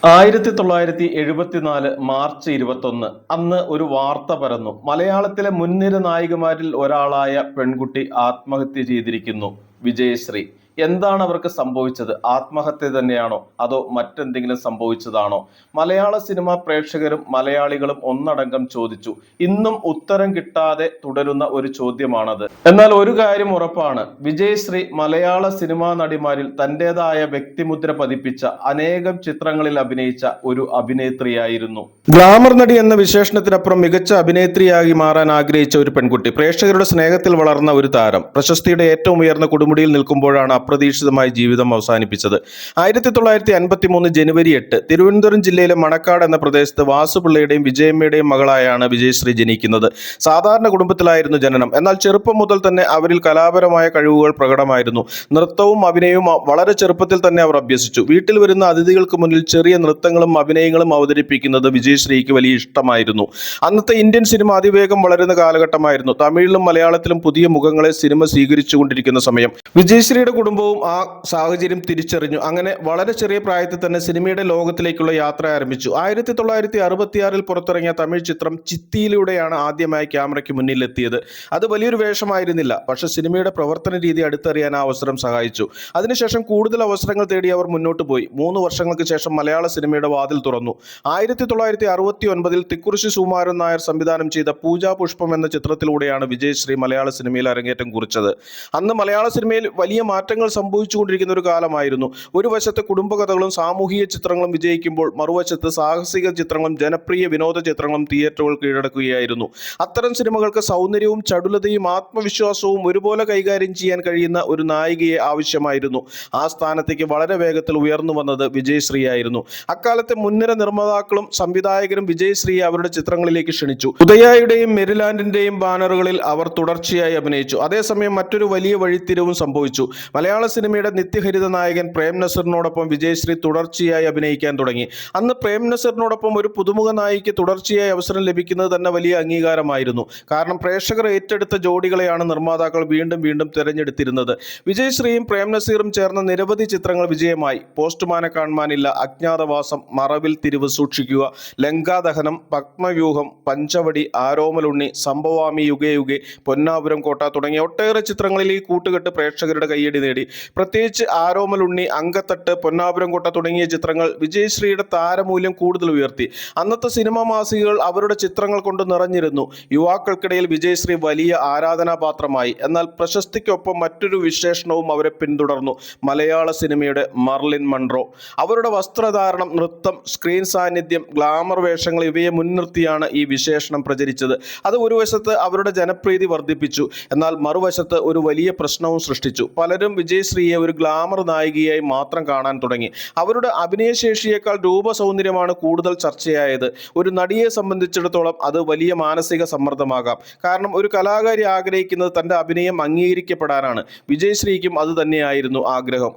1974 March 21 അന്ന് ഒരു വാർത്ത പരന്നു. മലയാളത്തിലെ മുൻനിര നായികമാരിൽ ഒരാളായ പെൺകുട്ടി ആത്മഹത്യ ചെയ്തിരിക്കുന്നു. വിജയശ്രീ. എന്താണ് അവർക്ക് സംഭവിച്ചത്? ആത്മഹത്യ തന്നെയാണോ അതോ മറ്റെന്തെങ്കിലും സംഭവിച്ചതാണോ? മലയാള സിനിമാ പ്രേക്ഷകരും മലയാളികളും ഒന്നടങ്കം ചോദിച്ചു. ഇന്നും ഉത്തരം കിട്ടാതെ തുടരുന്ന ഒരു ചോദ്യമാണത്. എന്നാൽ ഒരു കാര്യം ഉറപ്പാണ്, വിജയശ്രീ മലയാള സിനിമാ നടിമാരിൽ തന്റേതായ വ്യക്തിമുദ്ര പതിപ്പിച്ച അനേകം ചിത്രങ്ങളിൽ അഭിനയിച്ച ഒരു അഭിനേത്രിയായിരുന്നു. ഗ്ലാമർ നടി എന്ന വിശേഷണത്തിനപ്പുറം മികച്ച അഭിനേത്രിയായി മാറാൻ ആഗ്രഹിച്ച ഒരു പെൺകുട്ടി, പ്രേക്ഷകരുടെ സ്നേഹത്തിൽ വളർന്ന ഒരു താരം, പ്രശസ്തിയുടെ ഏറ്റവും ഉയർന്ന കൊടുമുടിയിൽ നിൽക്കുമ്പോഴാണ് അപ്രതീക്ഷിതമായി ജീവിതം അവസാനിപ്പിച്ചത്. 1953 ജനുവരി 8 തിരുവനന്തപുരം ജില്ലയിലെ മണക്കാട് എന്ന പ്രദേശത്ത് വാസുപിള്ളയുടെയും വിജയമ്മയുടെയും മകളായാണ് വിജയശ്രീ ജനിക്കുന്നത്. സാധാരണ കുടുംബത്തിലായിരുന്നു ജനനം. എന്നാൽ ചെറുപ്പം മുതൽ തന്നെ അവരിൽ കലാപരമായ കഴിവുകൾ പ്രകടമായിരുന്നു. നൃത്തവും അഭിനയവും വളരെ ചെറുപ്പത്തിൽ തന്നെ അവർ അഭ്യസിച്ചു. വീട്ടിൽ വരുന്ന അതിഥികൾക്ക് മുന്നിൽ ചെറിയ നൃത്തങ്ങളും അഭിനയങ്ങളും അവതരിപ്പിക്കുന്നത് വിജയശ്രീക്ക് വലിയ ഇഷ്ടമായിരുന്നു. അന്നത്തെ ഇന്ത്യൻ സിനിമ അതിവേഗം വളരുന്ന കാലഘട്ടമായിരുന്നു. തമിഴിലും മലയാളത്തിലും പുതിയ മുഖങ്ങളെ സിനിമ സ്വീകരിച്ചുകൊണ്ടിരിക്കുന്ന സമയം. വിജയശ്രീയുടെ കുടുംബവും ആ സാഹചര്യം തിരിച്ചറിഞ്ഞു. അങ്ങനെ വളരെ ചെറിയ പ്രായത്തിൽ തന്നെ സിനിമയുടെ ലോകത്തിലേക്കുള്ള യാത്ര ആരംഭിച്ചു. 1966 പുറത്തിറങ്ങിയ തമിഴ് ചിത്രം ചിത്തിയിലൂടെയാണ് ആദ്യമായി ക്യാമറയ്ക്ക് മുന്നിലെത്തിയത്. അത് വലിയൊരു വേഷമായിരുന്നില്ല, പക്ഷെ സിനിമയുടെ പ്രവർത്തന രീതി അടുത്തറിയാൻ ആ അവസരം സഹായിച്ചു. അതിനുശേഷം കൂടുതൽ അവസരങ്ങൾ തേടി അവർ മുന്നോട്ട് പോയി. 3 വർഷങ്ങൾക്ക് ശേഷം മലയാള സിനിമയുടെ വാതിൽ തുറന്നു. 1969 തിക്കുറിശി സുകുമാരൻ നായർ സംവിധാനം ചെയ്ത പൂജാ പുഷ്പം എന്ന ചിത്രത്തിലൂടെയാണ് വിജയശ്രീ മലയാള സിനിമയിൽ അരങ്ങേറ്റം കുറിച്ചത്. അന്ന് മലയാള സിനിമയിൽ വലിയ മാറ്റങ്ങൾ സംഭവിച്ചുകൊണ്ടിരിക്കുന്ന ഒരു കാലമായിരുന്നു. ഒരു വശത്ത് കുടുംബകഥകളും സാമൂഹിക ചിത്രങ്ങളും വിജയിക്കുമ്പോൾ മറുവശത്ത് സാഹസിക ചിത്രങ്ങളും ജനപ്രിയ വിനോദ ചിത്രങ്ങളും തിയേറ്ററുകൾ കീഴടക്കുകയായിരുന്നു. അത്തരം സിനിമകൾക്ക് സൗന്ദര്യവും ചടുലതയും ആത്മവിശ്വാസവും ഒരുപോലെ കൈകാര്യം ചെയ്യാൻ കഴിയുന്ന ഒരു നായികയെ ആവശ്യമായിരുന്നു. ആ സ്ഥാനത്തേക്ക് വളരെ വേഗത്തിൽ ഉയർന്നു വന്നത് വിജയശ്രീയായിരുന്നു. അക്കാലത്തെ മുൻനിര നിർമ്മാതാക്കളും സംവിധായകരും വിജയശ്രീയെ അവരുടെ ചിത്രങ്ങളിലേക്ക് ക്ഷണിച്ചു. ഉദയയുടെയും മെരിലാൻഡിന്റെയും ബാനറുകളിൽ അവർ തുടർച്ചയായി അഭിനയിച്ചു. അതേസമയം മറ്റൊരു വലിയ വഴിത്തിരിവും സംഭവിച്ചു. മലയാള സിനിമയുടെ നിത്യഹരിത നായകൻ പ്രേം നസീറിനോടൊപ്പം വിജയശ്രീ തുടർച്ചയായി അഭിനയിക്കാൻ തുടങ്ങി. അന്ന് പ്രേം നസീറിനോടൊപ്പം ഒരു പുതുമുഖ നായികയ്ക്ക് തുടർച്ചയായി അവസരം ലഭിക്കുന്നത് തന്നെ വലിയ അംഗീകാരമായിരുന്നു. കാരണം പ്രേക്ഷകർ ഏറ്റെടുത്ത ജോഡികളെയാണ് നിർമ്മാതാക്കൾ വീണ്ടും വീണ്ടും തിരഞ്ഞെടുത്തിരുന്നത്. വിജയശ്രീയും പ്രേം നസീറും ചേർന്ന നിരവധി ചിത്രങ്ങൾ വിജയമായി. പോസ്റ്റ്മാനെ കാണുവാനില്ല, അജ്ഞാതവാസം, മറവിൽ തിരിവ് സൂക്ഷിക്കുക, ലങ്കാദഹനം, പത്മവ്യൂഹം, പഞ്ചവടി, ആരോമലുണ്ണി, സംഭവാമി യുഗേ യുഗേ, പൊന്നാപുരം കോട്ട തുടങ്ങിയ ഒട്ടേറെ ചിത്രങ്ങളിൽ ഈ കൂട്ടുകെട്ട് പ്രേക്ഷകരുടെ കയ്യടി നേടി. പ്രത്യേകിച്ച് ആരോമലുണ്ണി, അങ്കത്തട്ട്, പൊന്നാപുരം കോട്ട തുടങ്ങിയ ചിത്രങ്ങൾ വിജയശ്രീയുടെ താരമൂല്യം കൂടുതൽ ഉയർത്തി. അന്നത്തെ സിനിമാ മാസികകൾ അവരുടെ ചിത്രങ്ങൾ കൊണ്ട് നിറഞ്ഞിരുന്നു. യുവാക്കൾക്കിടയിൽ വിജയശ്രീ വലിയ ആരാധനാപാത്രമായി. എന്നാൽ പ്രശസ്തിക്കൊപ്പം മറ്റൊരു വിശേഷണവും അവരെ പിന്തുടർന്നു: മലയാള സിനിമയുടെ മർലിൻ മൺറോ. അവരുടെ വസ്ത്രധാരണം, നൃത്തം, സ്ക്രീൻ സാന്നിധ്യം, ഗ്ലാമർ വേഷങ്ങൾ ഇവയെ മുൻനിർത്തിയാണ് ഈ വിശേഷണം പ്രചരിച്ചത്. അത് ഒരു വശത്ത് അവരുടെ ജനപ്രീതി വർദ്ധിപ്പിച്ചു, എന്നാൽ മറുവശത്ത് ഒരു വലിയ പ്രശ്നവും സൃഷ്ടിച്ചു. പലരും വിജയശ്രീയെ ഒരു ഗ്ലാമർ നായികയായി മാത്രം കാണാൻ തുടങ്ങി. അവരുടെ അഭിനയശേഷിയേക്കാൾ രൂപസൗന്ദര്യമാണ് കൂടുതൽ ചർച്ചയായത്. ഒരു നടിയെ സംബന്ധിച്ചിടത്തോളം അത് വലിയ മാനസിക സമ്മർദ്ദമാകാം. കാരണം ഒരു കലാകാരി ആഗ്രഹിക്കുന്നത് തൻ്റെ അഭിനയം അംഗീകരിക്കപ്പെടാനാണ്. വിജയശ്രീക്കും അത് തന്നെയായിരുന്നു ആഗ്രഹം.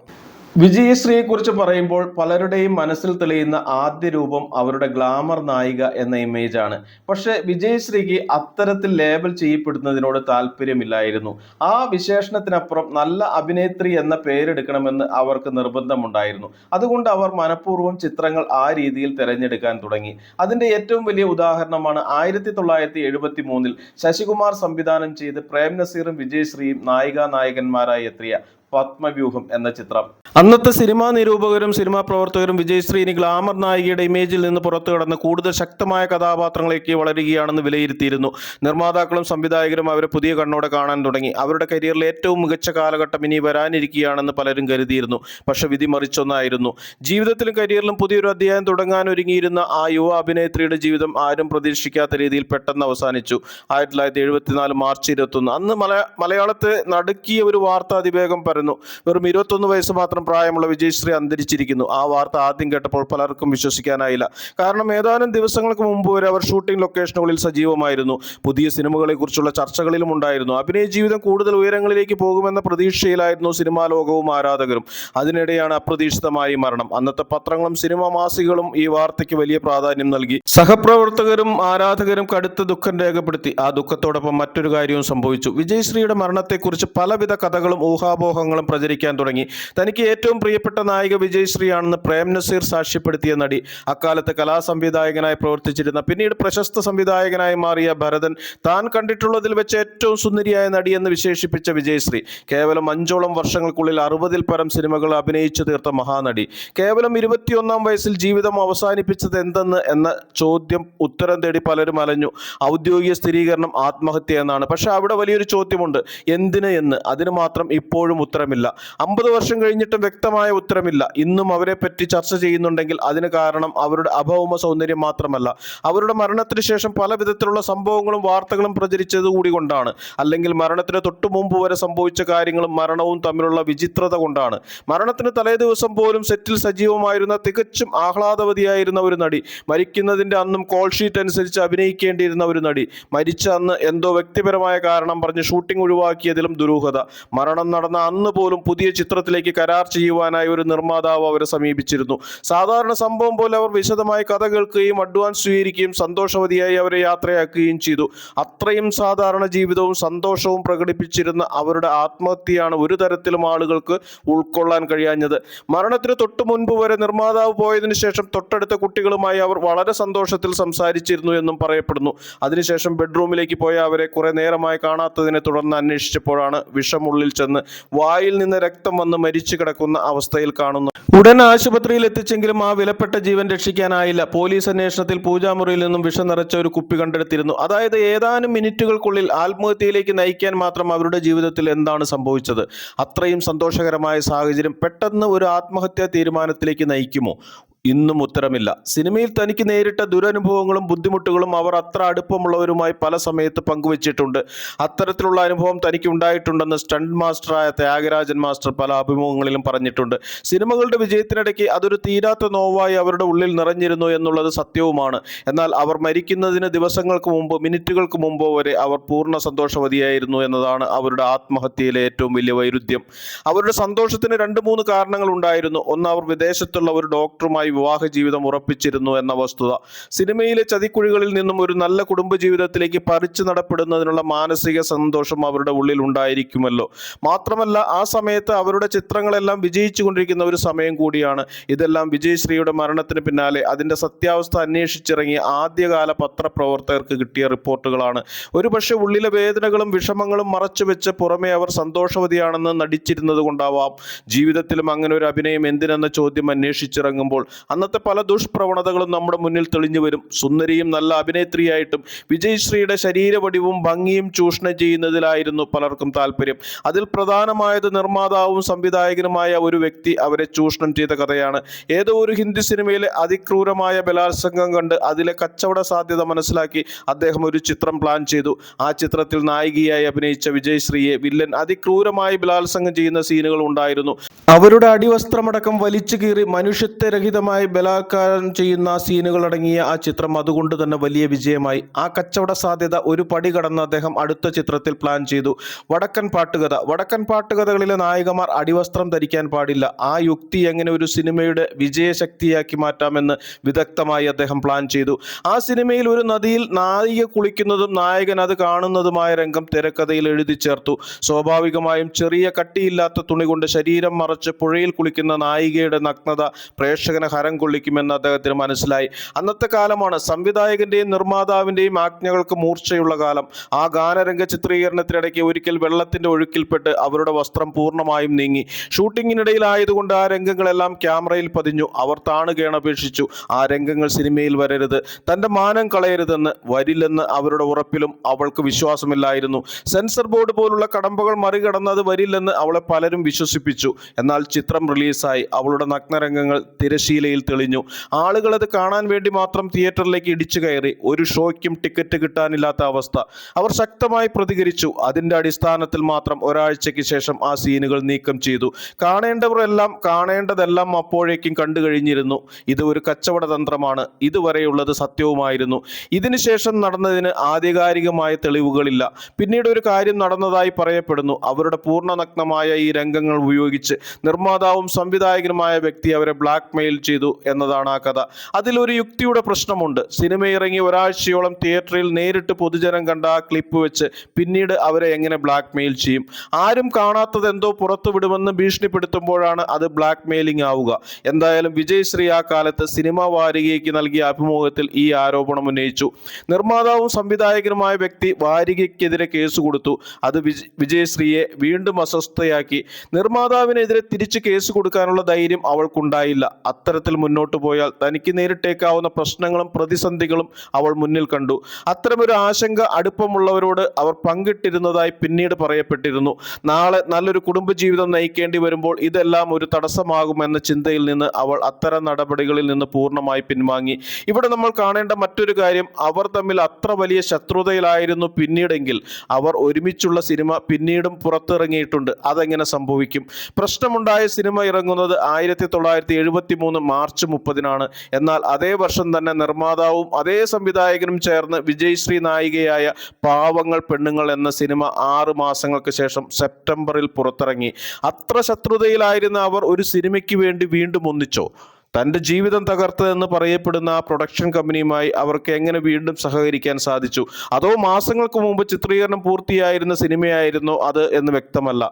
വിജയശ്രീയെക്കുറിച്ച് പറയുമ്പോൾ പലരുടെയും മനസ്സിൽ തെളിയുന്ന ആദ്യ രൂപം അവരുടെ ഗ്ലാമർ നായിക എന്ന ഇമേജാണ്. പക്ഷേ വിജയശ്രീക്ക് അത്തരത്തിൽ ലേബൽ ചെയ്യപ്പെടുന്നതിനോട് താല്പര്യമില്ലായിരുന്നു. ആ വിശേഷണത്തിനപ്പുറം നല്ല അഭിനേത്രി എന്ന പേരെടുക്കണമെന്ന് അവർക്ക് നിർബന്ധമുണ്ടായിരുന്നു. അതുകൊണ്ട് അവർ മനഃപൂർവ്വം ചിത്രങ്ങൾ ആ രീതിയിൽ തിരഞ്ഞെടുക്കാൻ തുടങ്ങി. അതിൻ്റെ ഏറ്റവും വലിയ ഉദാഹരണമാണ് 1973 ശശികുമാർ സംവിധാനം ചെയ്ത് പ്രേം നസീറും വിജയശ്രീയും നായികനായകന്മാരായി എത്തിയ പത്മവ്യൂഹം എന്ന ചിത്രം. അന്നത്തെ സിനിമാ നിരൂപകരും സിനിമാ പ്രവർത്തകരും വിജയശ്രീ ഇനി ഗ്ലാമർ നായികയുടെ ഇമേജിൽ നിന്ന് പുറത്തു കടന്ന് കൂടുതൽ ശക്തമായ കഥാപാത്രങ്ങളിലേക്ക് വളരുകയാണെന്ന് വിലയിരുത്തിയിരുന്നു. നിർമ്മാതാക്കളും സംവിധായകരും അവരെ പുതിയ കണ്ണോടെ കാണാൻ തുടങ്ങി. അവരുടെ കരിയറിലെ ഏറ്റവും മികച്ച കാലഘട്ടം ഇനി വരാനിരിക്കുകയാണെന്ന് പലരും കരുതിയിരുന്നു. പക്ഷെ വിധി മറിച്ചൊന്നായിരുന്നു. ജീവിതത്തിലും കരിയറിലും പുതിയൊരു അധ്യായം തുടങ്ങാൻ ഒരുങ്ങിയിരുന്ന ആ യുവ അഭിനേത്രിയുടെ ജീവിതം ആരും പ്രതീക്ഷിക്കാത്ത രീതിയിൽ പെട്ടെന്ന് അവസാനിച്ചു. 1974 മാർച്ച് 21 അന്ന് മലയാളത്തെ നടുക്കിയ ഒരു വാർത്ത അതിവേഗം പരന്നു. വെറും 21 വയസ്സ് മാത്രം പ്രായമുള്ള വിജയശ്രീ അന്തരിച്ചിരിക്കുന്നു. ആ വാർത്ത ആദ്യം കേട്ടപ്പോൾ പലർക്കും വിശ്വസിക്കാനായില്ല. കാരണം ഏതാനും ദിവസങ്ങൾക്ക് മുമ്പ് വരെ അവർ ഷൂട്ടിംഗ് ലൊക്കേഷനുകളിൽ സജീവമായിരുന്നു. പുതിയ സിനിമകളെ കുറിച്ചുള്ള ചർച്ചകളിലും ഉണ്ടായിരുന്നു. അഭിനയ ജീവിതം കൂടുതൽ ഉയരങ്ങളിലേക്ക് പോകുമെന്ന പ്രതീക്ഷയിലായിരുന്നു സിനിമാ ലോകവും ആരാധകരും. അതിനിടെയാണ് അപ്രതീക്ഷിതമായി മരണം. അന്നത്തെ പത്രങ്ങളും സിനിമാ മാസികകളും ഈ വാർത്തയ്ക്ക് വലിയ പ്രാധാന്യം നൽകി. സഹപ്രവർത്തകരും ആരാധകരും കടുത്ത ദുഃഖം രേഖപ്പെടുത്തി. ആ ദുഃഖത്തോടൊപ്പം മറ്റൊരു കാര്യവും സംഭവിച്ചു. വിജയശ്രീയുടെ മരണത്തെക്കുറിച്ച് പലവിധ കഥകളും ഊഹാപോഹങ്ങളും സംഭവങ്ങളും പ്രചരിക്കാൻ തുടങ്ങി. തനിക്ക് ഏറ്റവും പ്രിയപ്പെട്ട നായിക വിജയശ്രീയാണെന്ന് പ്രേം നസീർ സാക്ഷ്യപ്പെടുത്തിയ നടി, അക്കാലത്ത് കലാസംവിധായകനായി പ്രവർത്തിച്ചിരുന്ന പിന്നീട് പ്രശസ്ത സംവിധായകനായി മാറിയ ഭരതൻ താൻ കണ്ടിട്ടുള്ളതിൽ വെച്ച് ഏറ്റവും സുന്ദരിയായ നടിയെന്ന് വിശേഷിപ്പിച്ച വിജയശ്രീ കേവലം 5ഓളം വർഷങ്ങൾക്കുള്ളിൽ 60-ൽ പരം സിനിമകൾ അഭിനയിച്ചു തീർത്ത മഹാനടി. കേവലം 21-ാം വയസ്സിൽ ജീവിതം അവസാനിപ്പിച്ചത് എന്തെന്ന് എന്ന ചോദ്യം ഉത്തരം തേടി പലരും അലഞ്ഞു. ഔദ്യോഗിക സ്ഥിരീകരണം ആത്മഹത്യ എന്നാണ്. പക്ഷെ അവിടെ വലിയൊരു ചോദ്യമുണ്ട്, എന്തിന് എന്ന്. അതിന് മാത്രം ഇപ്പോഴും ഉത്തരമില്ല. 50 വർഷം കഴിഞ്ഞിട്ടും വ്യക്തമായ ഉത്തരമില്ല. ഇന്നും അവരെ പറ്റി ചർച്ച ചെയ്യുന്നുണ്ടെങ്കിൽ അതിന് കാരണം അവരുടെ അഭൗമ സൗന്ദര്യം മാത്രമല്ല, അവരുടെ മരണത്തിന് ശേഷം പല വിധത്തിലുള്ള സംഭവങ്ങളും വാർത്തകളും പ്രചരിച്ചത് കൂടി കൊണ്ടാണ്. അല്ലെങ്കിൽ മരണത്തിന് തൊട്ടു മുമ്പ് വരെ സംഭവിച്ച കാര്യങ്ങളും മരണവും തമ്മിലുള്ള വിചിത്രത കൊണ്ടാണ്. മരണത്തിന് തലേ ദിവസം പോലും സെറ്റിൽ സജീവമായിരുന്ന തികച്ചും ആഹ്ലാദവതിയായിരുന്ന ഒരു നടി, മരിക്കുന്നതിന്റെ അന്നും കോൾ ഷീറ്റ് അനുസരിച്ച് അഭിനയിക്കേണ്ടിയിരുന്ന ഒരു നടി, മരിച്ച അന്ന് എന്തോ വ്യക്തിപരമായ കാരണം പറഞ്ഞ് ഷൂട്ടിംഗ് ഒഴിവാക്കിയതിലും ദുരൂഹത. മരണം നടന്ന അന്ന് പോലും പുതിയ ചിത്രത്തിലേക്ക് കരാർ ചെയ്യുവാനായി ഒരു നിർമ്മാതാവ് അവരെ സമീപിച്ചിരുന്നു. സാധാരണ സംഭവം പോലെ അവർ വിശദമായി കഥ കേൾക്കുകയും അഡ്വാൻസ് സ്വീകരിക്കുകയും സന്തോഷവതിയായി അവരെ യാത്രയാക്കുകയും ചെയ്തു. അത്രയും സാധാരണ ജീവിതവും സന്തോഷവും പ്രകടിപ്പിച്ചിരുന്ന അവരുടെ ആത്മഹത്യയാണ് ഒരു തരത്തിലും ആളുകൾക്ക് ഉൾക്കൊള്ളാൻ കഴിയാഞ്ഞത്. മരണത്തിന് തൊട്ടു മുൻപ് വരെ നിർമ്മാതാവ് പോയതിനു ശേഷം തൊട്ടടുത്ത കുട്ടികളുമായി അവർ വളരെ സന്തോഷത്തിൽ സംസാരിച്ചിരുന്നു എന്നും പറയപ്പെടുന്നു. അതിനുശേഷം ബെഡ്റൂമിലേക്ക് പോയ അവരെ കുറെ നേരമായി കാണാത്തതിനെ തുടർന്ന് അന്വേഷിച്ചപ്പോഴാണ് വിഷമുള്ളിൽ ചെന്ന് വായിൽ നിന്ന് രക്തം വന്ന് മരിച്ചു കിടക്കുന്ന അവസ്ഥയിൽ കാണുന്നത്. ഉടൻ ആശുപത്രിയിൽ എത്തിച്ചെങ്കിലും ആ വിലപ്പെട്ട ജീവൻ രക്ഷിക്കാനായില്ല. പോലീസ് അന്വേഷണത്തിൽ പൂജാമുറിയിൽ നിന്നും വിഷം നിറച്ച ഒരു കുപ്പി കണ്ടെടുത്തിരുന്നു. അതായത് ഏതാനും മിനിറ്റുകൾക്കുള്ളിൽ ആത്മഹത്യയിലേക്ക് നയിക്കാൻ മാത്രം അവരുടെ ജീവിതത്തിൽ എന്താണ് സംഭവിച്ചത്? അത്രയും സന്തോഷകരമായ സാഹചര്യം പെട്ടെന്ന് ഒരു ആത്മഹത്യാ തീരുമാനത്തിലേക്ക് നയിക്കുമോ? ഇന്നും ഉത്തരമില്ല. സിനിമയിൽ തനിക്ക് നേരിട്ട ദുരനുഭവങ്ങളും ബുദ്ധിമുട്ടുകളും അവർ അത്ര അടുപ്പമുള്ളവരുമായി പല സമയത്ത് പങ്കുവച്ചിട്ടുണ്ട്. അത്തരത്തിലുള്ള അനുഭവം തനിക്ക് ഉണ്ടായിട്ടുണ്ടെന്ന് സ്റ്റണ്ട് മാസ്റ്ററായ ത്യാഗരാജൻ മാസ്റ്റർ പല അഭിമുഖങ്ങളിലും പറഞ്ഞിട്ടുണ്ട്. സിനിമകളുടെ വിജയത്തിനിടയ്ക്ക് അതൊരു തീരാത്ത നോവായി അവരുടെ ഉള്ളിൽ നിറഞ്ഞിരുന്നു എന്നുള്ളത് സത്യവുമാണ്. എന്നാൽ അവർ മരിക്കുന്നതിന് ദിവസങ്ങൾക്ക് മുമ്പ്, മിനിറ്റുകൾക്ക് മുമ്പോ വരെ അവർ പൂർണ്ണ സന്തോഷവതിയായിരുന്നു എന്നതാണ് അവരുടെ ആത്മഹത്യയിലെ ഏറ്റവും വലിയ വൈരുദ്ധ്യം. അവരുടെ സന്തോഷത്തിന് 2-3 കാരണങ്ങൾ ഉണ്ടായിരുന്നു. ഒന്ന്, അവർ വിദേശത്തുള്ള ഒരു ഡോക്ടറുമായി വിവാഹ ജീവിതം ഉറപ്പിച്ചിരുന്നു എന്ന വസ്തുത. സിനിമയിലെ ചതിക്കുഴികളിൽ നിന്നും ഒരു നല്ല കുടുംബജീവിതത്തിലേക്ക് പറിച്ചു നടപ്പെടുന്നതിനുള്ള മാനസിക സന്തോഷം അവരുടെ ഉള്ളിൽ ഉണ്ടായിരിക്കുമല്ലോ. മാത്രമല്ല ആ സമയത്ത് അവരുടെ ചിത്രങ്ങളെല്ലാം വിജയിച്ചുകൊണ്ടിരിക്കുന്ന ഒരു സമയം കൂടിയാണ്. ഇതെല്ലാം വിജയശ്രീയുടെ മരണത്തിന് പിന്നാലെ അതിൻ്റെ സത്യാവസ്ഥ അന്വേഷിച്ചിറങ്ങിയ ആദ്യകാല പത്രപ്രവർത്തകർക്ക് കിട്ടിയ റിപ്പോർട്ടുകളാണ്. ഒരുപക്ഷെ ഉള്ളിലെ വേദനകളും വിഷമങ്ങളും മറച്ചുവെച്ച് പുറമെ അവർ സന്തോഷവതിയാണെന്ന് നടിച്ചിരുന്നത് കൊണ്ടാവാം. ജീവിതത്തിലും അങ്ങനെ ഒരു അഭിനയം എന്തിനെന്ന ചോദ്യം അന്വേഷിച്ചിറങ്ങുമ്പോൾ അന്നത്തെ പല ദുഷ്പ്രവണതകളും നമ്മുടെ മുന്നിൽ തെളിഞ്ഞു വരും. സുന്ദരിയും നല്ല അഭിനേത്രിയായിട്ടും വിജയശ്രീയുടെ ശരീരവടിവും ഭംഗിയും ചൂഷണം ചെയ്യുന്നതിലായിരുന്നു പലർക്കും താല്പര്യം. അതിൽ പ്രധാനമായത് നിർമ്മാതാവും സംവിധായകനുമായ ഒരു വ്യക്തി അവരെ ചൂഷണം ചെയ്ത കഥയാണ്. ഏതോ ഒരു ഹിന്ദി സിനിമയിലെ അതിക്രൂരമായ ബലാത്സംഗം കണ്ട് അതിലെ കച്ചവട സാധ്യത മനസ്സിലാക്കി അദ്ദേഹം ഒരു ചിത്രം പ്ലാൻ ചെയ്തു. ആ ചിത്രത്തിൽ നായികയായി അഭിനയിച്ച വിജയശ്രീയെ വില്ലൻ അതിക്രൂരമായി ബലാത്സംഗം ചെയ്യുന്ന സീനുകൾ ഉണ്ടായിരുന്നു. അവരുടെ അടിവസ്ത്രമടക്കം വലിച്ചു കീറി മനുഷ്യത്വരഹിതമായി ബലാത്കാരം ചെയ്യുന്ന സീനുകൾ അടങ്ങിയ ആ ചിത്രം അതുകൊണ്ട് തന്നെ വലിയ വിജയമായി. ആ കച്ചവട സാധ്യത ഒരു പടി കടന്ന് അദ്ദേഹം അടുത്ത ചിത്രത്തിൽ പ്ലാൻ ചെയ്തു. വടക്കൻ പാട്ടുകഥ. വടക്കൻ പാട്ടുകഥകളിലെ നായികമാർ അടിവസ്ത്രം ധരിക്കാൻ പാടില്ല. ആ യുക്തി എങ്ങനെ ഒരു സിനിമയുടെ വിജയശക്തിയാക്കി മാറ്റാമെന്ന് വിദഗ്ധമായി അദ്ദേഹം പ്ലാൻ ചെയ്തു. ആ സിനിമയിൽ ഒരു നദിയിൽ നായിക കുളിക്കുന്നതും നായകൻ അത് കാണുന്നതുമായ രംഗം തിരക്കഥയിൽ എഴുതി ചേർത്തു. സ്വാഭാവികമായും ചെറിയ കട്ടിയില്ലാത്ത തുണി കൊണ്ട് ശരീരം മറച്ച് പുഴയിൽ കുളിക്കുന്ന നായികയുടെ നഗ്നത പ്രേക്ഷകനെ ഹരം കൊള്ളിക്കുമെന്ന് അദ്ദേഹത്തിന് മനസ്സിലായി. അന്നത്തെ കാലമാണ് സംവിധായകന്റെയും നിർമ്മാതാവിന്റെയും ആജ്ഞകൾക്ക് മൂർച്ചയുള്ള കാലം. ആ ഗാനരംഗ ചിത്രീകരണത്തിനിടയ്ക്ക് ഒരിക്കൽ വെള്ളത്തിന്റെ ഒഴുക്കിൽപ്പെട്ട് അവരുടെ വസ്ത്രം പൂർണ്ണമായും നീങ്ങി. ഷൂട്ടിങ്ങിനിടയിലായതുകൊണ്ട് ആ രംഗങ്ങളെല്ലാം ക്യാമറയിൽ പതിഞ്ഞു. അവർ താണുകേണപേക്ഷിച്ചു, ആ രംഗങ്ങൾ സിനിമയിൽ വരരുത്, തന്റെ മാനം കളയരുതെന്ന്. വരില്ലെന്ന് അവരുടെ ഉറപ്പിലും അവൾക്ക് വിശ്വാസമില്ലായിരുന്നു. സെൻസർ ബോർഡ് പോലുള്ള കടമ്പകൾ മറികടന്ന് അത് വരില്ലെന്ന് അവളെ പലരും വിശ്വസിപ്പിച്ചു. എന്നാൽ ചിത്രം റിലീസായി. അവളുടെ നഗ്നരംഗങ്ങൾ തിരശീലയിൽ തെളിഞ്ഞു. ആളുകൾ അത് കാണാൻ വേണ്ടി മാത്രം തിയേറ്ററിലേക്ക് ഇടിച്ചു കയറി. ഒരു ഷോയ്ക്കും ടിക്കറ്റ് കിട്ടാനില്ലാത്ത അവസ്ഥ. അവർ ശക്തമായി പ്രതികരിച്ചു. അതിന്റെ അടിസ്ഥാനത്തിൽ മാത്രം ഒരാഴ്ചയ്ക്ക് ശേഷം ആ സീനുകൾ നീക്കം ചെയ്തു. കാണേണ്ടവർ എല്ലാം കാണേണ്ടതെല്ലാം അപ്പോഴേക്കും കണ്ടു കഴിഞ്ഞിരുന്നു. ഇത് ഒരു കച്ചവട തന്ത്രമാണ്. ഇതുവരെയുള്ളത് സത്യവുമായിരുന്നു. ഇതിനുശേഷം നടന്നതിന് ആധികാരികമായ തെളിവുകളില്ല. പിന്നീട് ഒരു കാര്യം നടന്നതായി പറയപ്പെടുന്നു. അവരുടെ പൂർണ്ണനഗ്നമായ ഈ രംഗങ്ങൾ ഉപയോഗിച്ച് നിർമ്മാതാവും സംവിധായകനുമായ വ്യക്തി അവരെ ബ്ലാക്ക് മെയിൽ ചെയ്തു ചെയ്തു എന്നതാണ് ആ കഥ. അതിലൊരു യുക്തിയുടെ പ്രശ്നമുണ്ട്. സിനിമ ഇറങ്ങി ഒരാഴ്ചയോളം തിയേറ്ററിൽ നേരിട്ട് പൊതുജനം കണ്ട ആ ക്ലിപ്പ് വെച്ച് പിന്നീട് അവരെ എങ്ങനെ ബ്ലാക്ക് മെയിൽ ചെയ്യും? ആരും കാണാത്തത് എന്തോ പുറത്തു വിടുമെന്ന് ഭീഷണിപ്പെടുത്തുമ്പോഴാണ് അത് ബ്ലാക്ക് മെയിലിംഗ് ആവുക. എന്തായാലും വിജയശ്രീ ആ കാലത്ത് സിനിമാ വാരികയ്ക്ക് നൽകിയ അഭിമുഖത്തിൽ ഈ ആരോപണം ഉന്നയിച്ചു. നിർമ്മാതാവും സംവിധായകനുമായ വ്യക്തി വാരികയ്ക്കെതിരെ കേസ് കൊടുത്തു. അത് വിജയശ്രീയെ വീണ്ടും അസ്വസ്ഥയാക്കി. നിർമ്മാതാവിനെതിരെ തിരിച്ച് കേസ് കൊടുക്കാനുള്ള ധൈര്യം അവൾക്കുണ്ടായില്ല. അത്തരത്തിൽ മുന്നോട്ട് പോയാൽ തനിക്ക് നേരിട്ടേക്കാവുന്ന പ്രശ്നങ്ങളും പ്രതിസന്ധികളും അവൾ മുന്നിൽ കണ്ടു. അത്തരമൊരു ആശങ്ക അടുപ്പമുള്ളവരോട് അവർ പങ്കിട്ടിരുന്നതായി പിന്നീട് പറയപ്പെട്ടിരുന്നു. നാളെ നല്ലൊരു കുടുംബജീവിതം നയിക്കേണ്ടി വരുമ്പോൾ ഇതെല്ലാം ഒരു തടസ്സമാകുമെന്ന ചിന്തയിൽ നിന്ന് അവൾ അത്തരം നടപടികളിൽ നിന്ന് പൂർണ്ണമായി പിൻവാങ്ങി. ഇവിടെ നമ്മൾ കാണേണ്ട മറ്റൊരു കാര്യം, അവർ തമ്മിൽ അത്ര വലിയ ശത്രുതയിലായിരുന്നു പിന്നീടെങ്കിൽ അവർ ഒരുമിച്ചുള്ള സിനിമ പിന്നീടും പുറത്തിറങ്ങിയിട്ടുണ്ട്. അതെങ്ങനെ സംഭവിക്കും? പ്രശ്നമുണ്ടായ സിനിമ ഇറങ്ങുന്നത് 1973 മാർച്ച് 30-നാണ്. എന്നാൽ അതേ വർഷം തന്നെ നിർമ്മാതാവും അതേ സംവിധായകനും ചേർന്ന് വിജയശ്രീ നായികയായ പാവങ്ങൾ പെണ്ണുങ്ങൾ എന്ന സിനിമ 6 മാസങ്ങൾക്ക് ശേഷം സെപ്റ്റംബറിൽ പുറത്തിറങ്ങി. അത്ര ശത്രുതയിലായിരുന്ന അവർ ഒരു സിനിമയ്ക്ക് വേണ്ടി വീണ്ടും ഒന്നിച്ചോ? തൻ്റെ ജീവിതം തകർത്തതെന്ന് പറയപ്പെടുന്ന ആ പ്രൊഡക്ഷൻ കമ്പനിയുമായി അവർക്ക് എങ്ങനെ വീണ്ടും സഹകരിക്കാൻ സാധിച്ചു? അതോ മാസങ്ങൾക്ക് മുമ്പ് ചിത്രീകരണം പൂർത്തിയായിരുന്ന സിനിമയായിരുന്നോ അത് എന്ന് വ്യക്തമല്ല.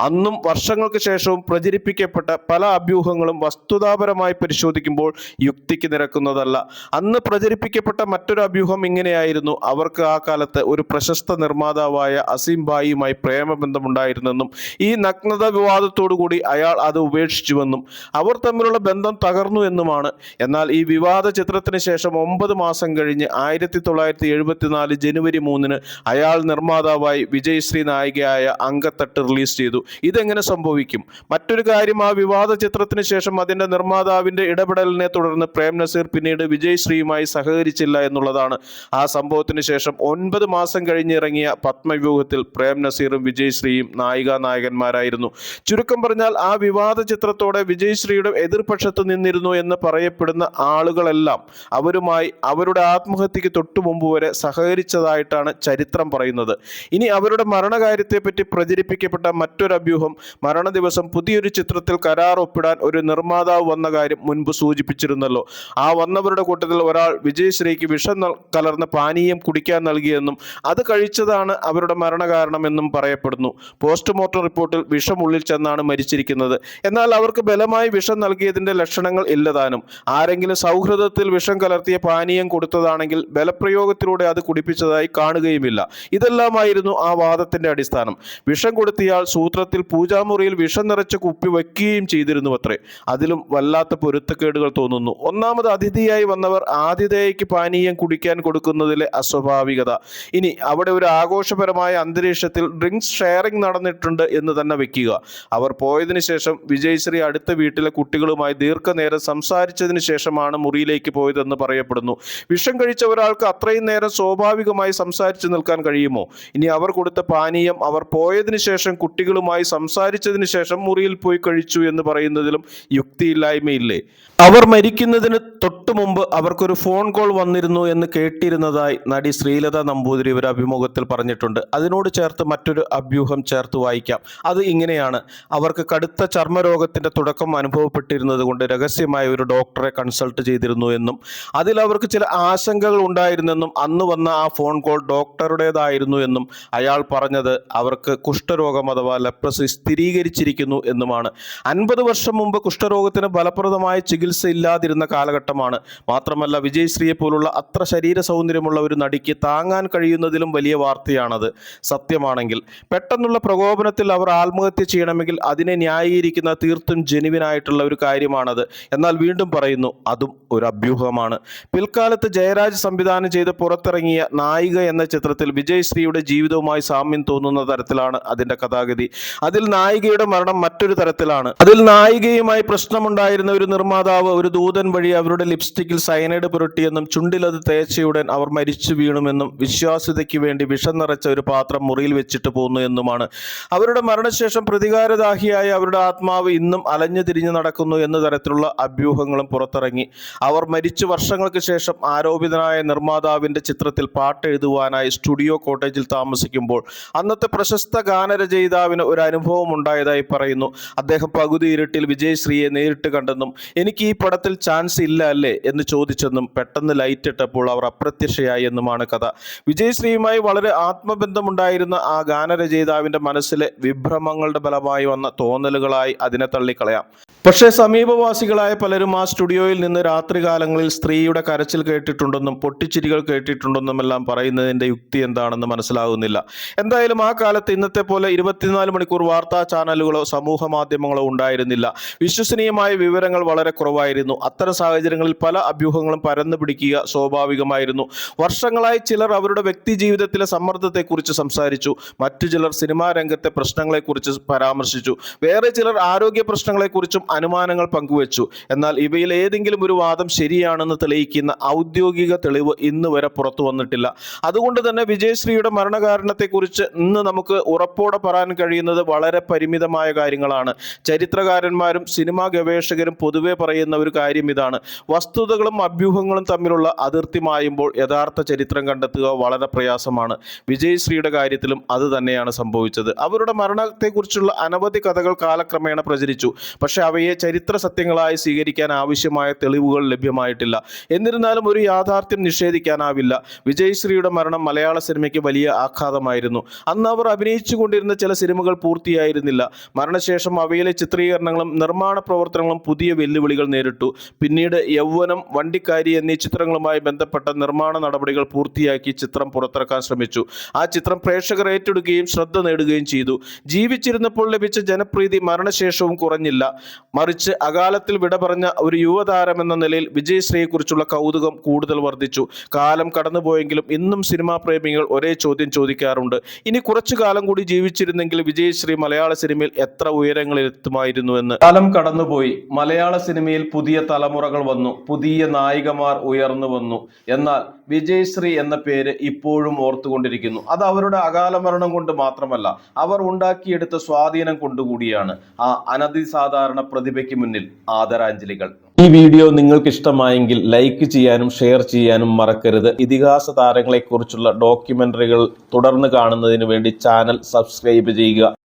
അന്നും വർഷങ്ങൾക്ക് ശേഷവും പ്രചരിപ്പിക്കപ്പെട്ട പല അഭ്യൂഹങ്ങളും വസ്തുതാപരമായി പരിശോധിക്കുമ്പോൾ യുക്തിക്ക് നിരക്കുന്നതല്ല. അന്ന് പ്രചരിപ്പിക്കപ്പെട്ട മറ്റൊരു അഭ്യൂഹം ഇങ്ങനെയായിരുന്നു: അവർക്ക് ആ കാലത്ത് ഒരു പ്രശസ്ത നിർമ്മാതാവായ അസീം ഭായിയുമായി പ്രേമബന്ധമുണ്ടായിരുന്നെന്നും ഈ നഗ്നത വിവാദത്തോടുകൂടി അയാൾ അത് ഉപേക്ഷിച്ചുവെന്നും അവർ തമ്മിലുള്ള ബന്ധം തകർന്നു എന്നുമാണ്. എന്നാൽ ഈ വിവാദ ചിത്രത്തിന് ശേഷം 9 മാസം കഴിഞ്ഞ് 1974 ജനുവരി 3-ന് അയാൾ നിർമ്മാതാവായി വിജയശ്രീ നായികയായ അങ്കത്തട്ട് റിലീസ് ചെയ്തു. ഇതെങ്ങനെ സംഭവിക്കും? മറ്റൊരു കാര്യം, ആ വിവാദ ചിത്രത്തിന് ശേഷം അതിൻ്റെ നിർമ്മാതാവിൻ്റെ ഇടപെടലിനെ തുടർന്ന് പ്രേം നസീർ പിന്നീട് വിജയശ്രീയുമായി സഹകരിച്ചില്ല എന്നുള്ളതാണ്. ആ സംഭവത്തിന് ശേഷം 9 മാസം കഴിഞ്ഞ് ഇറങ്ങിയ പത്മവ്യൂഹത്തിൽ പ്രേം നസീറും വിജയശ്രീയും നായികാനായകന്മാരായിരുന്നു. ചുരുക്കം പറഞ്ഞാൽ ആ വിവാദ ചിത്രത്തോടെ വിജയശ്രീയുടെ എതിർപക്ഷത്ത് നിന്നിരുന്നു എന്ന് പറയപ്പെടുന്ന ആളുകളെല്ലാം അവരുമായി അവരുടെ ആത്മഹത്യക്ക് തൊട്ടു മുമ്പ് വരെ സഹകരിച്ചതായിട്ടാണ് ചരിത്രം പറയുന്നത്. ഇനി അവരുടെ മരണകാര്യത്തെപ്പറ്റി പ്രചരിപ്പിക്കപ്പെട്ട മറ്റൊരു അഭ്യൂഹം, മരണ ദിവസം പുതിയൊരു ചിത്രത്തിൽ കരാർ ഒപ്പിടാൻ ഒരു നിർമ്മാതാവ് വന്ന കാര്യം മുൻപ് സൂചിപ്പിച്ചിരുന്നല്ലോ. ആ വന്നവരുടെ കൂട്ടത്തിൽ ഒരാൾ വിജയശ്രീക്ക് വിഷം കലർന്ന പാനീയം കുടിക്കാൻ നൽകിയെന്നും അത് കഴിച്ചതാണ് അവരുടെ മരണകാരണമെന്നും പറയപ്പെടുന്നു. പോസ്റ്റ്മോർട്ടം റിപ്പോർട്ടിൽ വിഷം ഉള്ളിൽ ചെന്നാണ് മരിച്ചിരിക്കുന്നത്. എന്നാൽ അവർക്ക് ബലമായി വിഷം നൽകിയതിൻ്റെ ലക്ഷണങ്ങൾ ഇല്ലതാനും. ആരെങ്കിലും സൗഹൃദത്തിൽ വിഷം കലർത്തിയ പാനീയം കൊടുത്തതാണെങ്കിൽ ബലപ്രയോഗത്തിലൂടെ അത് കുടിപ്പിച്ചതായി കാണുകയുമില്ല. ഇതെല്ലാമായിരുന്നു ആ വാദത്തിന്റെ അടിസ്ഥാനം. വിഷം കൊടുത്തിയാൽ സൂത്രത്തിൽ പൂജാമുറിയിൽ വിഷം നിറച്ച കുപ്പി വയ്ക്കുകയും ചെയ്തിരുന്നു അത്രേ. അതിലും വല്ലാത്ത പൊരുത്തക്കേടുകൾ തോന്നുന്നു. ഒന്നാമത്, അതിഥിയായി വന്നവർ ആതിഥേയക്ക് പാനീയം കുടിക്കാൻ കൊടുക്കുന്നതിലെ അസ്വാഭാവികത. ഇനി അവിടെ ഒരു ആഘോഷപരമായ അന്തരീക്ഷത്തിൽ ഡ്രിങ്ക്സ് ഷെയറിംഗ് നടന്നിട്ടുണ്ട് എന്ന് തന്നെ വെക്കുക. അവർ പോയതിനു ശേഷം വിജയശ്രീ അടുത്ത വീട്ടിലെ കുട്ടികളുമായി ദീർഘനേരം സംസാരിച്ചതിന് ശേഷമാണ് മുറിയിലേക്ക് പോയതെന്ന് പറയപ്പെടുന്നു. വിഷം കഴിച്ച ഒരാൾക്ക് അത്രയും നേരം സ്വാഭാവികമായി സംസാരിച്ചു നിൽക്കാൻ കഴിയുമോ? ഇനി അവർ കൊടുത്ത പാനീയം അവർ പോയതിനു ശേഷം കുട്ടികളുമായി സംസാരിച്ചതിന് ശേഷം മുറിയിൽ പോയി കഴിച്ചു എന്ന് പറയുന്നതിലും യുക്തിയില്ലായ്മയില്ലേ? അവർ മരിക്കുന്നതിന് തൊട്ടു മുമ്പ് അവർക്കൊരു ഫോൺ കോൾ വന്നിരുന്നു എന്ന് കേട്ടിരുന്നതായി നടി ശ്രീലത നമ്പൂതിരി ഒരു അഭിമുഖത്തിൽ പറഞ്ഞിട്ടുണ്ട്. അതിനോട് ചേർത്ത് മറ്റൊരു അഭ്യൂഹം ചേർത്ത് വായിക്കാം. അത് ഇങ്ങനെയാണ്: അവർക്ക് കടുത്ത ചർമ്മരോഗത്തിന്റെ തുടക്കം അനുഭവപ്പെട്ടിരുന്നത് കൊണ്ട് രഹസ്യമായ ഒരു ഡോക്ടറെ കൺസൾട്ട് ചെയ്തിരുന്നു എന്നും അതിൽ അവർക്ക് ചില ആശങ്കകൾ ഉണ്ടായിരുന്നെന്നും അന്ന് വന്ന ആ ഫോൺ കോൾ ഡോക്ടറുടേതായിരുന്നു എന്നും അയാൾ പറഞ്ഞത് അവർക്ക് കുഷ്ഠരോഗം അഥവാ ലെപ്രസി സ്ഥിരീകരിച്ചിരിക്കുന്നു എന്നുമാണ്. 50 വർഷം മുമ്പ് കുഷ്ഠരോഗത്തിന് ഫലപ്രദമായ ചികിത്സ ഇല്ലാതിരുന്ന കാലഘട്ടമാണ്. മാത്രമല്ല, വിജയശ്രീയെ പോലുള്ള അത്ര ശരീര സൗന്ദര്യമുള്ള ഒരു നടിക്ക് താങ്ങാൻ കഴിയുന്നതിലും വലിയ വാർത്തയാണത്. സത്യമാണെങ്കിൽ പെട്ടെന്നുള്ള പ്രകോപനത്തിൽ അവർ ആത്മഹത്യ ചെയ്യണമെങ്കിൽ അതിനെ ന്യായീകരിക്കുന്ന തീർത്തും ജെനുവിനായിട്ടുള്ള ഒരു കാര്യമാണത്. എന്നാൽ വീണ്ടും പറയുന്നു, അതും ഒരു അഭ്യൂഹമാണ്. പിൽക്കാലത്ത് ജയരാജ് സംവിധാനം ചെയ്ത് പുറത്തിറങ്ങിയ നായിക എന്ന ചിത്രത്തിൽ വിജയശ്രീയുടെ ജീവിതവുമായി സാമ്യം തോന്നുന്ന തരത്തിലാണ് അതിന്റെ കഥാഗതി. അതിൽ നായികയുടെ മരണം മറ്റൊരു തരത്തിലാണ്. അതിൽ നായികയുമായി പ്രശ്നമുണ്ടായിരുന്ന ഒരു നിർമ്മാതാവ് ഒരു ദൂതൻ വഴി അവരുടെ ലിപ്സ്റ്റിക്കിൽ സയനൈഡ് പുരട്ടിയെന്നും ചുണ്ടിലത് തേച്ചയുടൻ അവർ മരിച്ചു വീണുമെന്നും വിശ്വാസ്യതയ്ക്ക് വേണ്ടി വിഷം നിറച്ച ഒരു പാത്രം മുറിയിൽ വെച്ചിട്ട് പോന്നു എന്നുമാണ്. അവരുടെ മരണശേഷം പ്രതികാരദാഹിയായ അവരുടെ ആത്മാവ് ഇന്നും അലഞ്ഞു തിരിഞ്ഞു നടക്കുന്നു എന്ന തരത്തിലുള്ള അഭ്യൂഹങ്ങളും പുറത്തിറങ്ങി. അവർ മരിച്ചു വർഷങ്ങൾക്ക് ശേഷം ആരോപിതനായ നിർമ്മാതാവിൻ്റെ ചിത്രത്തിൽ പാട്ട് എഴുതുവാനായി സ്റ്റുഡിയോ കോട്ടേജിൽ താമസിക്കുമ്പോൾ അന്നത്തെ പ്രശസ്ത ഗാനരചയിതാവിന് ഒരു അനുഭവം ഉണ്ടായതായി പറയുന്നു. അദ്ദേഹം പകുതി ഇരുട്ടിൽ വിജയശ്രീയെ നേരിട്ട് കണ്ടെന്നും എനിക്ക് ഈ പടത്തിൽ ചാൻസ് ഇല്ല അല്ലേ എന്ന് ചോദിച്ചെന്നും പെട്ടെന്ന് ലൈറ്റ് ഇട്ടപ്പോൾ അവർ അപ്രത്യക്ഷയായി എന്നുമാണ് കഥ. വിജയശ്രീയുമായി വളരെ ആത്മബന്ധമുണ്ടായിരുന്ന ആ ഗാനരചയിതാവിൻ്റെ മനസ്സിലെ വിഭ്രമങ്ങളുടെ ഫലമായി വന്ന തോന്നലുകളായി അതിനെ തള്ളിക്കളയാം. പക്ഷേ സമീപവാസികളായ പലരും ആ സ്റ്റുഡിയോയിൽ നിന്ന് രാത്രികാലങ്ങളിൽ സ്ത്രീയുടെ കരച്ചിൽ കേട്ടിട്ടുണ്ടെന്നും പൊട്ടിച്ചിരികൾ കേട്ടിട്ടുണ്ടെന്നുമെല്ലാം പറയുന്നതിൻ്റെ യുക്തി എന്താണെന്ന് മനസ്സിലാകുന്നില്ല. എന്തായാലും ആ കാലത്ത് ഇന്നത്തെ പോലെ 24 മണിക്കൂർ വാർത്താ ചാനലുകളോ സമൂഹ മാധ്യമങ്ങളോ ഉണ്ടായിരുന്നില്ല. വിശ്വസനീയമായ വിവരങ്ങൾ വളരെ കുറവായിരുന്നു. അത്തരം സാഹചര്യങ്ങളിൽ പല അഭ്യൂഹങ്ങളും പരന്നു പിടിക്കുക സ്വാഭാവികമായിരുന്നു. വർഷങ്ങളായി ചിലർ അവരുടെ വ്യക്തി ജീവിതത്തിലെ സമ്മർദ്ദത്തെക്കുറിച്ച് സംസാരിച്ചു. മറ്റു ചിലർ സിനിമാ രംഗത്തെ പ്രശ്നങ്ങളെക്കുറിച്ച് പരാമർശിച്ചു. വേറെ ചിലർ ആരോഗ്യ പ്രശ്നങ്ങളെക്കുറിച്ചും അനുമാനങ്ങൾ പങ്കുവച്ചു. എന്നാൽ ഇവയിൽ ഏതെങ്കിലും ഒരു വാദം ശരിയാണെന്ന് തെളിയിക്കുന്ന ഔദ്യോഗിക തെളിവ് ഇന്ന് വരെ പുറത്തു വന്നിട്ടില്ല. അതുകൊണ്ട് തന്നെ വിജയശ്രീയുടെ മരണകാരണത്തെക്കുറിച്ച് ഇന്ന് നമുക്ക് ഉറപ്പോടെ പറയാൻ കഴിയുന്നത് വളരെ പരിമിതമായ കാര്യങ്ങളാണ്. ചരിത്രകാരന്മാരും സിനിമാ ഗവേഷകരും പൊതുവെ പറയുന്ന ഒരു കാര്യം ഇതാണ്: വസ്തുതകളും അഭ്യൂഹങ്ങളും തമ്മിലുള്ള അതിർത്തി മായുമ്പോൾ യഥാർത്ഥ ചരിത്രം കണ്ടെത്തുക വളരെ പ്രയാസമാണ്. വിജയശ്രീയുടെ കാര്യത്തിലും അത് തന്നെയാണ് സംഭവിച്ചത്. അവരുടെ മരണത്തെക്കുറിച്ചുള്ള അനവധി കഥകൾ കാലക്രമേണ പ്രചരിച്ചു. പക്ഷെ അവയെ ചരിത്ര സത്യങ്ങളായി സ്വീകരിക്കാൻ ആവശ്യമായ തെളിവുകൾ ലഭ്യമായിട്ടില്ല. എന്നിരുന്നാലും ഒരു യാഥാർത്ഥ്യം നിഷേധിക്കാനാവില്ല. വിജയശ്രീയുടെ മരണം മലയാള സിനിമയ്ക്ക് വലിയ ആഘാതമായിരുന്നു. അന്ന് അവർ അഭിനയിച്ചു കൊണ്ടിരുന്ന ചില സിനിമകൾ പൂർത്തിയായിരുന്നില്ല. മരണശേഷം അവയിലെ ചിത്രീകരണങ്ങളും നിർമ്മാണ പ്രവർത്തനങ്ങളും പുതിയ വെല്ലുവിളികൾ നേരിട്ടു. പിന്നീട് യൗവനം, വണ്ടിക്കാരി എന്നീ ചിത്രങ്ങളുമായി ബന്ധപ്പെട്ട നിർമ്മാണ നടപടികൾ പൂർത്തിയാക്കി ചിത്രം പുറത്തിറക്കാൻ ശ്രമിച്ചു. ആ ചിത്രം പ്രേക്ഷകർ ഏറ്റെടുക്കുകയും ശ്രദ്ധ നേടുകയും ചെയ്തു. ജീവിച്ചിരുന്നപ്പോൾ ലഭിച്ച ജനപ്രീതി മരണശേഷവും കുറഞ്ഞില്ല. മറിച്ച് അകാലത്തിൽ വിട പറഞ്ഞ ഒരു യുവതാരമെന്ന നിലയിൽ വിജയശ്രീയെക്കുറിച്ചുള്ള കൗതുകം കൂടുതൽ വർദ്ധിച്ചു. കാലം കടന്നുപോയെങ്കിലും ഇന്നും സിനിമാ പ്രേമികൾ ഒരേ ചോദ്യം ചോദിക്കാറുണ്ട്: ഇനി കുറച്ചു കാലം കൂടി ജീവിച്ചിരുന്നെങ്കിൽ വിജയശ്രീ മലയാള സിനിമയിൽ എത്ര ഉയരങ്ങളിലെത്തുമായിരുന്നുവെന്ന്. കാലം കടന്നുപോയി. മലയാള സിനിമയിൽ പുതിയ തലമുറകൾ വന്നു. പുതിയ നായികമാർ ഉയർന്നു വന്നു. എന്നാൽ വിജയശ്രീ എന്ന പേര് ഇപ്പോഴും ഓർത്തുകൊണ്ടിരിക്കുന്നു. അത് അവരുടെ അകാല മരണം കൊണ്ട് മാത്രമല്ല, അവർ ഉണ്ടാക്കിയെടുത്ത സ്വാധീനം കൊണ്ടുകൂടിയാണ്. ആ അനധിസാധാരണ പ്രതിഭയ്ക്ക് മുന്നിൽ ആദരാഞ്ജലികൾ. ഈ വീഡിയോ നിങ്ങൾക്ക് ഇഷ്ടമായെങ്കിൽ ലൈക്ക് ചെയ്യാനും ഷെയർ ചെയ്യാനും മറക്കരുത്. ഇതിഹാസ താരങ്ങളെക്കുറിച്ചുള്ള ഡോക്യുമെന്ററികൾ തുടർന്ന് കാണുന്നതിന് വേണ്ടി ചാനൽ സബ്സ്ക്രൈബ് ചെയ്യുക.